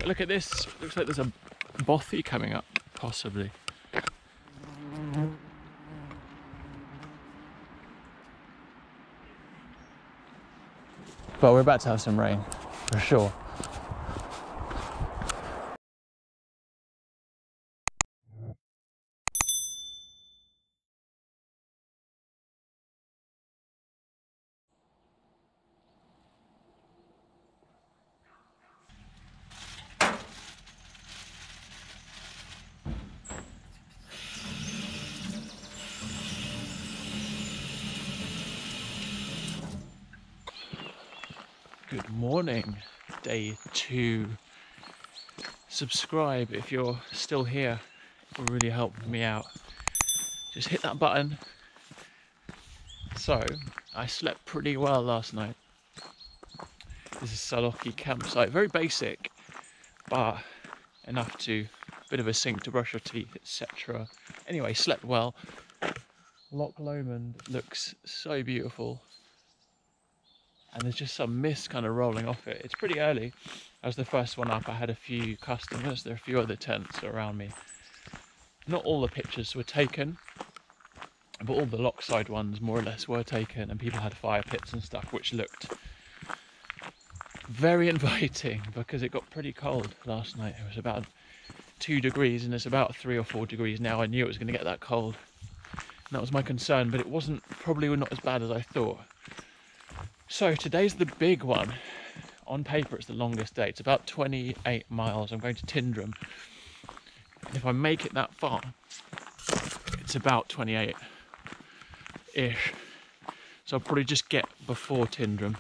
But look at this, looks like there's a bothy coming up, possibly. But we're about to have some rain, for sure. Good morning, day 2. Subscribe if you're still here, it will really help me out. Just hit that button. So, I slept pretty well last night. This is Sallochy campsite, very basic, but enough to, bit of a sink to brush your teeth, etc. Anyway, slept well. Loch Lomond looks so beautiful. And there's just some mist kind of rolling off it. It's pretty early. I was the first one up. I had a few customers. There are a few other tents around me. Not all the pictures were taken, but all the lochside ones more or less were taken, and people had fire pits and stuff, which looked very inviting because it got pretty cold last night. It was about 2 degrees and it's about 3 or 4 degrees now. I knew it was going to get that cold. And that was my concern, but it wasn't, probably not as bad as I thought. So today's the big one. On paper it's the longest day. It's about 28 miles. I'm going to Tyndrum. And if I make it that far, it's about 28-ish. So I'll probably just get before Tyndrum.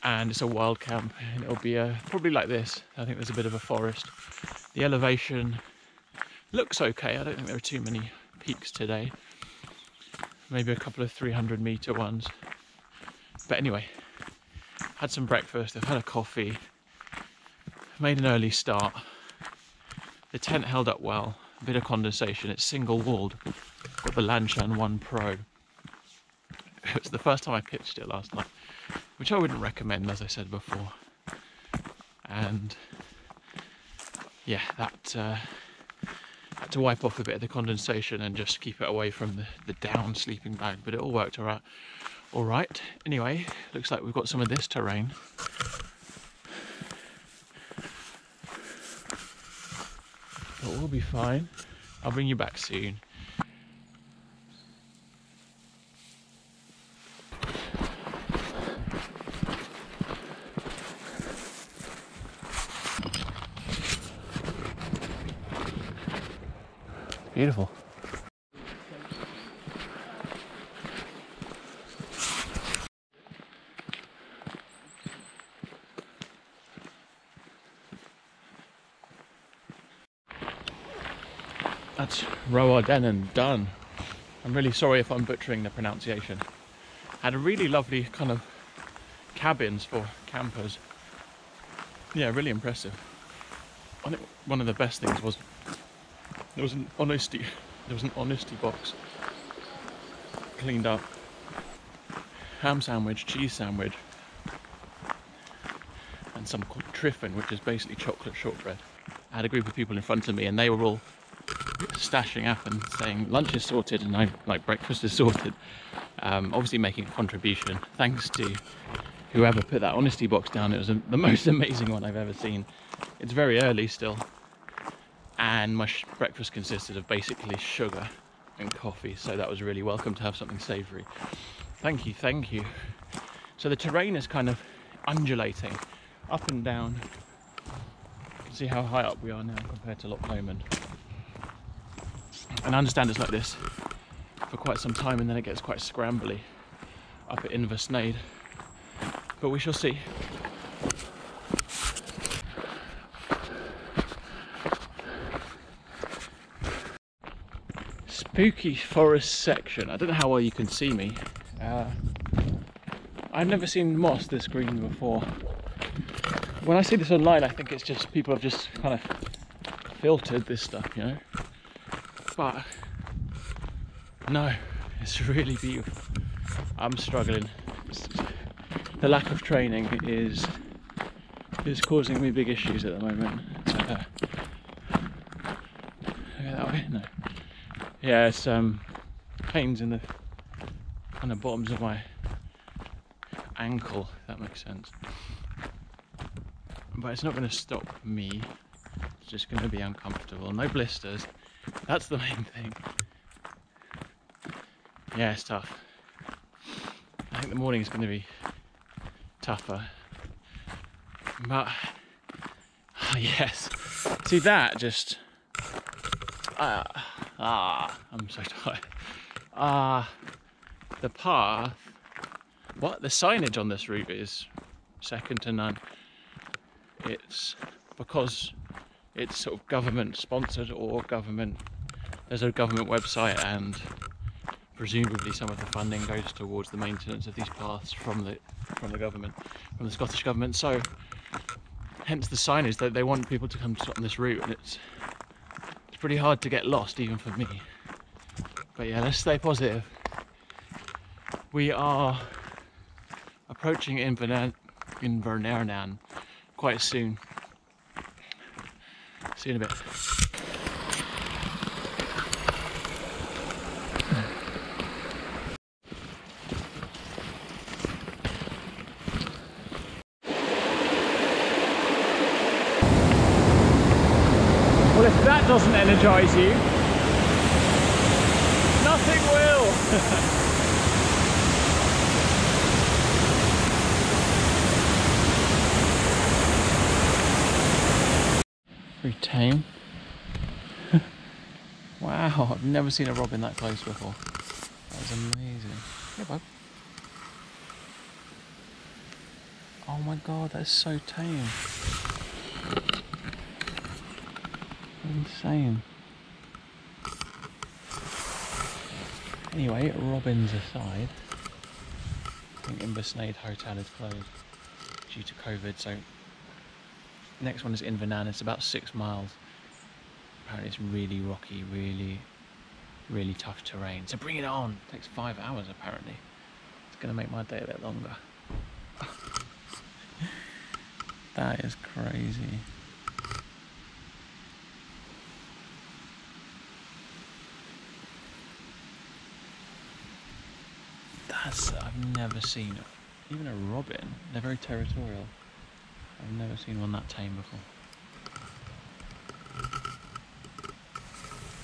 And it's a wild camp, and it'll be probably like this. I think there's a bit of a forest. The elevation looks okay. I don't think there are too many peaks today. Maybe a couple of 300-meter ones. But anyway, had some breakfast, I've had a coffee, made an early start. The tent held up well, a bit of condensation, it's single walled. Got the Lanshan 1 Pro. It was the first time I pitched it last night, which I wouldn't recommend, as I said before. And yeah, that had to wipe off a bit of the condensation and just keep it away from the down sleeping bag, but it all worked all right. Anyway, looks like we've got some of this terrain. But we'll be fine. I'll bring you back soon. Beautiful. That's Roardennen done. I'm really sorry if I'm butchering the pronunciation. Had a really lovely kind of cabins for campers. Yeah, really impressive. I think one of the best things was there was an honesty box cleaned up, ham sandwich, cheese sandwich, and some triffin, which is basically chocolate shortbread. I had a group of people in front of me and they were all stashing up and saying lunch is sorted and I like breakfast is sorted. Obviously making a contribution. Thanks to whoever put that honesty box down. It was the most amazing one I've ever seen. It's very early still, and my breakfast consisted of basically sugar and coffee, so that was really welcome to have something savoury. Thank you, thank you. So the terrain is kind of undulating up and down. You can see how high up we are now compared to Loch Lomond. And I understand it's like this for quite some time, and then it gets quite scrambly up at Inversnaid. But we shall see. Spooky forest section. I don't know how well you can see me. I've never seen moss this green before. When I see this online, I think it's just people have just kind of filtered this stuff, you know. But no, it's really beautiful. I'm struggling. The lack of training is is causing me big issues at the moment. Look that way? No. Yeah, it's pains in the kind of bottoms of my ankle, if that makes sense. But it's not going to stop me. It's just going to be uncomfortable. No blisters. That's the main thing. Yeah, it's tough. I think the morning is going to be tougher. But yes. See that just I'm so tired. The path, the signage on this route is second to none. It's because it's sort of government sponsored or there's a government website, and presumably some of the funding goes towards the maintenance of these paths from the government, from the Scottish government. So hence the signage that they want people to come on this route, and it's pretty hard to get lost even for me. But yeah, let's stay positive. We are approaching Invernairnan quite soon. See you in a bit. Well, if that doesn't energise you, nothing will. Very tame. Wow, I've never seen a robin that close before. That was amazing. Yeah, bud. Oh my god, that's so tame. Insane. Anyway, robins aside, I think Inversnaid Hotel is closed due to COVID, so next one is Inverness. It's about 6 miles. Apparently it's really rocky, really tough terrain. So bring it on. It takes 5 hours apparently. It's going to make my day a bit longer. That is crazy. I've never seen even a robin. They're very territorial. I've never seen one that tame before.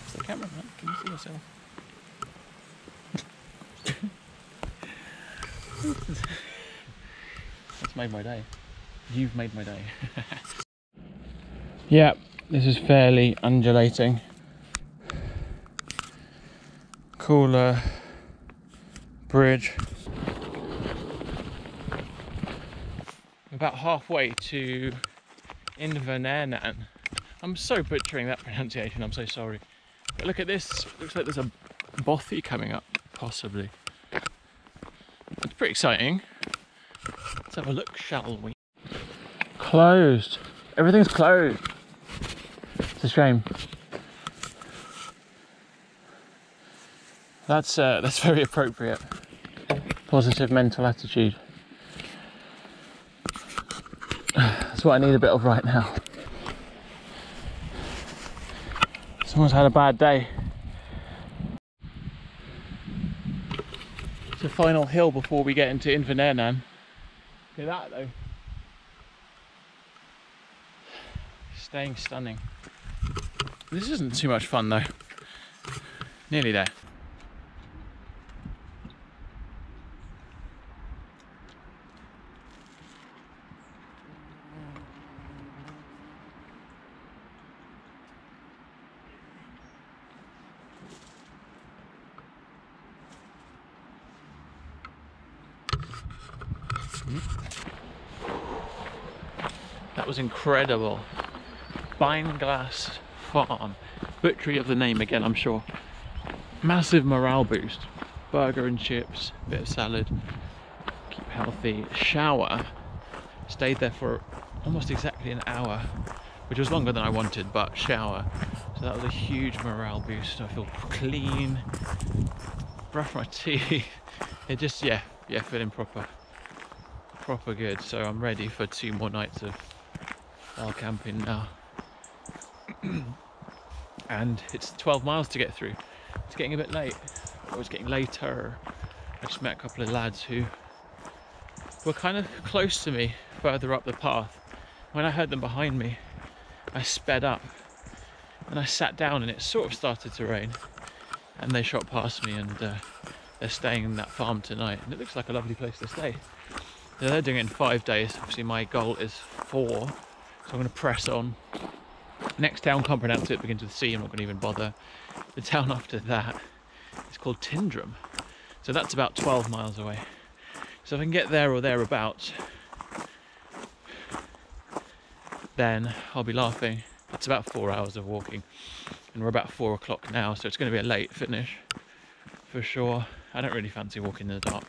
It's the camera, man. Can you see yourself? That's made my day. You've made my day. Yeah, this is fairly undulating. Cooler bridge. About halfway to Invernairnan. I'm so butchering that pronunciation, I'm so sorry. But look at this, looks like there's a bothy coming up, possibly. It's pretty exciting. Let's have a look, shall we? Closed. Everything's closed. It's a shame. That's very appropriate. Positive mental attitude. That's what I need a bit of right now. Someone's had a bad day. It's the final hill before we get into Invernairnan. Look at that though. Staying stunning. This isn't too much fun though. Nearly there. That was incredible. Spineglass Farm. Butchery of the name again, I'm sure. Massive morale boost. Burger and chips, bit of salad. Keep healthy. Shower. Stayed there for almost exactly an hour, which was longer than I wanted, but shower. So that was a huge morale boost. I feel clean. Brush my teeth. It just, yeah, feeling proper good. So I'm ready for 2 more nights of wild camping now. And it's 12 miles to get through. It's getting a bit late. Or it's getting later. I just met a couple of lads who were kind of close to me further up the path. When I heard them behind me, I sped up and I sat down, and it sort of started to rain, and they shot past me, and they're staying in that farm tonight, and it looks like a lovely place to stay. So they're doing it in 5 days. Obviously my goal is 4, so I'm going to press on. Next town, can't pronounce it, begins with C, I'm not going to even bother. The town after that is called Tyndrum, so that's about 12 miles away. So if I can get there or thereabouts, then I'll be laughing. It's about 4 hours of walking, and we're about 4 o'clock now, so it's going to be a late finish for sure. I don't really fancy walking in the dark,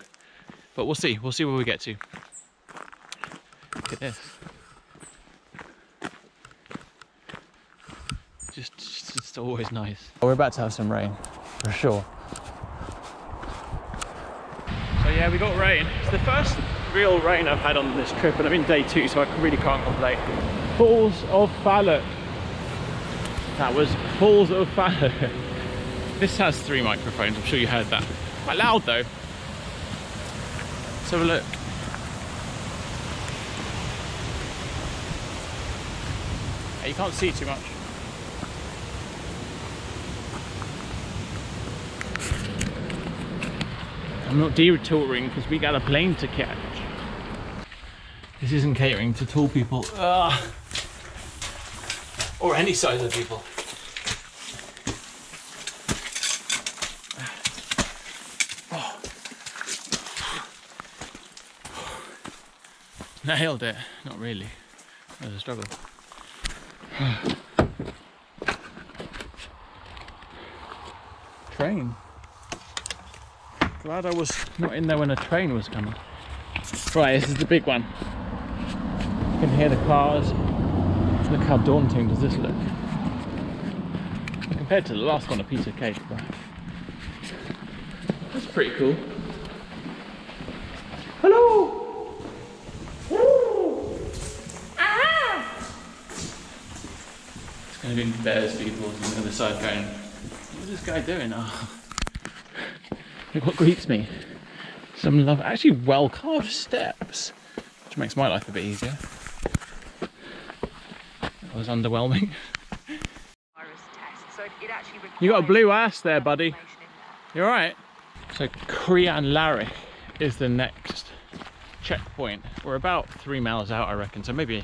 but we'll see where we get to. Look at this. Just always nice. We're about to have some rain for sure. So yeah, we got rain. It's the first real rain I've had on this trip, and I'm in day 2, so I really can't complain. Falls of Sallochy. That was Falls of Sallochy. This has 3 microphones, I'm sure you heard that. Quite loud though. Let's have a look. Yeah, you can't see too much. I'm not detouring because we got a plane to catch. This isn't catering to tall people. Or any size of people. Oh. Nailed it. Not really. That was a struggle. Train. Glad I was not in there when a train was coming. Right, this is the big one. You can hear the cars. Look how daunting does this look. Compared to the last one, a piece of cake, but that's pretty cool. Hello! Woo! Ah! It's going to be bears people on the other side going, what's this guy doing? Oh. Look what greets me. Some love, actually well carved steps, which makes my life a bit easier. That was underwhelming. You got a blue ass there, buddy. You alright? So Highland is the next checkpoint. We're about 3 miles out, I reckon, so probably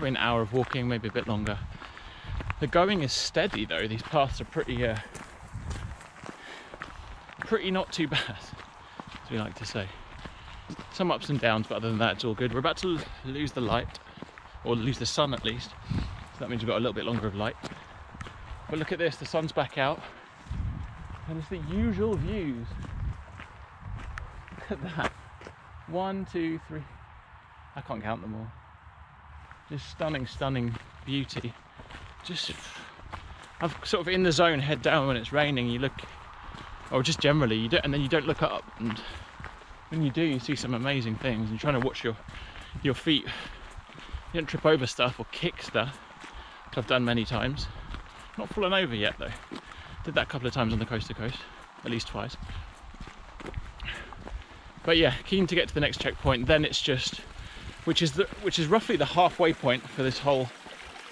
an hour of walking, maybe a bit longer. The going is steady though. These paths are pretty not too bad, as we like to say. Some ups and downs, but other than that it's all good. We're about to lose the light, or lose the sun at least, so that means we've got a little bit longer of light. But look at this, the sun's back out, and it's the usual views. Look at that. 1, 2, 3, I can't count them all. Just stunning beauty. Just, I'm sort of in the zone, head down when it's raining, you look, or just generally, you don't, and then you don't look up, and when you do, you see some amazing things, and you're trying to watch your feet. You don't trip over stuff or kick stuff, which I've done many times. Not fallen over yet though. Did that a couple of times on the coast to coast, at least twice. But yeah, keen to get to the next checkpoint. Then it's just, which is roughly the halfway point for this whole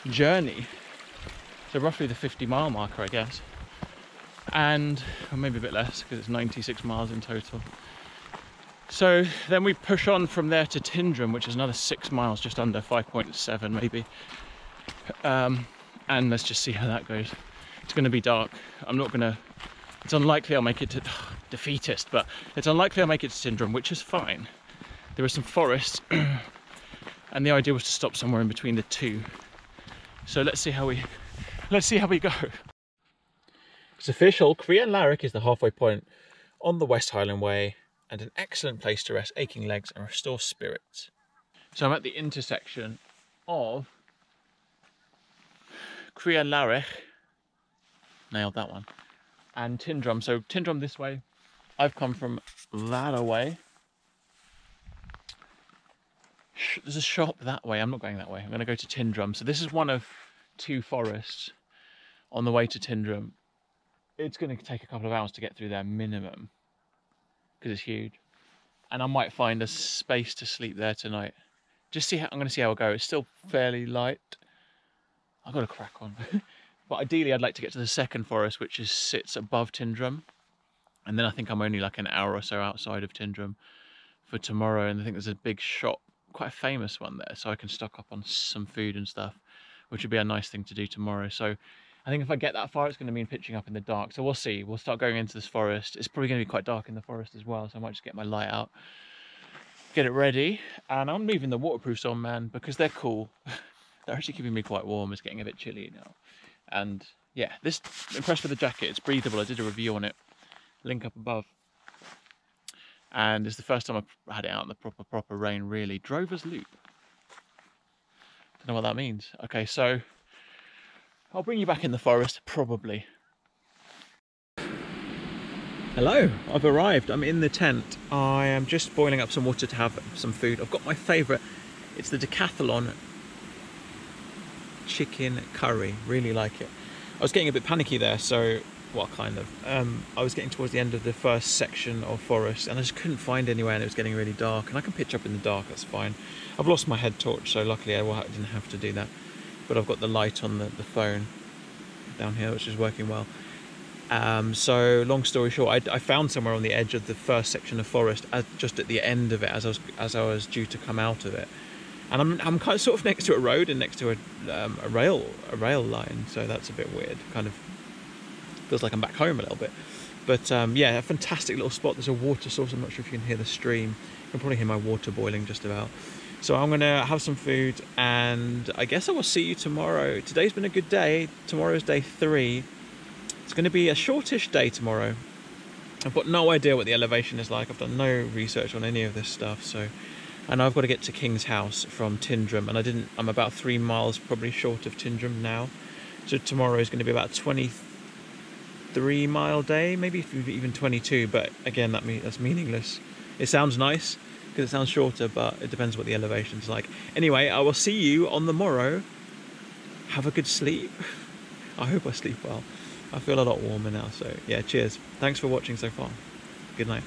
journey. So roughly the 50-mile marker, I guess. And, or maybe a bit less, because it's 96 miles in total. So then we push on from there to Tyndrum, which is another 6 miles, just under 5.7 maybe. And let's just see how that goes. It's going to be dark. It's unlikely I'll make it to, defeatist, but it's unlikely I'll make it to Tyndrum, which is fine. There are some forests, and the idea was to stop somewhere in between the two. So let's see how we go. It's official, Highland is the halfway point on the West Highland Way, and an excellent place to rest aching legs and restore spirits. So I'm at the intersection of Highland, nailed that one, and Tyndrum. So Tyndrum this way, I've come from that away. there's a shop that way. I'm not going that way. I'm going to go to Tyndrum. So this is one of 2 forests on the way to Tyndrum. It's going to take a couple of hours to get through there minimum, because it's huge. And I might find a space to sleep there tonight. Just see how I'm going to see how I go. It's still fairly light. I've got to crack on. But ideally, I'd like to get to the second forest, which sits above Tyndrum. And then I think I'm only like an hour or so outside of Tyndrum for tomorrow. And I think there's a big shop, quite a famous one there, so I can stock up on some food and stuff, which would be a nice thing to do tomorrow. So I think if I get that far, it's going to mean pitching up in the dark. So we'll see. We'll start going into this forest. It's probably going to be quite dark in the forest as well, so I might just get my light out, get it ready. And I'm leaving the waterproofs on, man, because they're cool. They're actually keeping me quite warm. It's getting a bit chilly now. And yeah, impressed with the jacket. It's breathable. I did a review on it. Link up above. And it's the first time I've had it out in the proper rain, really. Drover's Loop. Don't know what that means. Okay, so I'll bring you back in the forest, probably. Hello, I've arrived. I'm in the tent. I am just boiling up some water to have some food. I've got my favourite. It's the Decathlon chicken curry. Really like it. I was getting a bit panicky there, so, well, kind of. I was getting towards the end of the first section of forest, and I just couldn't find anywhere, and it was getting really dark. And I can pitch up in the dark, that's fine. I've lost my head torch, so luckily I didn't have to do that. But I've got the light on the phone down here, which is working well. So long story short, I found somewhere on the edge of the first section of forest, just at the end of it, as I was due to come out of it. And I'm kind of sort of next to a road and next to a rail line, so that's a bit weird. Kind of feels like I'm back home a little bit. But yeah, a fantastic little spot. There's a water source. I'm not sure if you can hear the stream. You can probably hear my water boiling just about. So I'm gonna have some food, and I guess I will see you tomorrow. Today's been a good day. Tomorrow's day 3. It's going to be a shortish day tomorrow. I've got no idea what the elevation is like. I've done no research on any of this stuff. So, and I've got to get to King's House from Tyndrum, and I'm about 3 miles probably short of Tyndrum now. So tomorrow is going to be about 23-mile day, maybe even 22. But again, that's meaningless. It sounds nice because it sounds shorter, but it depends what the elevation's like. Anyway, I will see you on the morrow. Have a good sleep. I hope I sleep well. I feel a lot warmer now, so yeah, cheers. Thanks for watching so far. Good night.